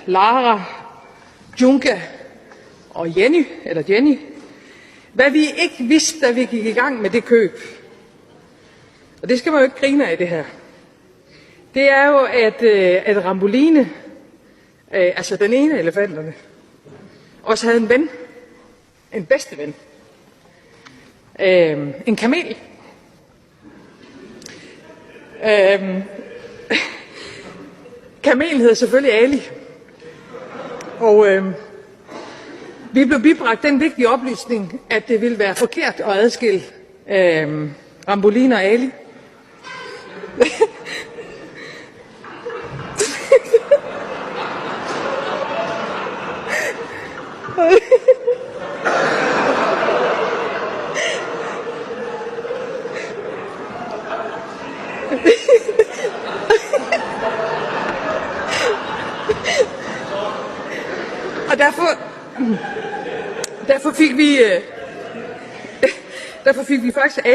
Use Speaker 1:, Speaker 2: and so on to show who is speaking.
Speaker 1: Lara, Junka og Jenny, hvad vi ikke vidste, da vi gik i gang med det køb. Og det skal man jo ikke grine af, det her. Det er jo, at Ramboline, altså den ene af elefanterne, også havde en ven. En bedste ven. En kamel. Kamelen hedder selvfølgelig Ali. Og vi blev bibragt den vigtige oplysning, at det ville være forkert at adskille Ramboline og Ali. Og derfor fik vi faktisk Ali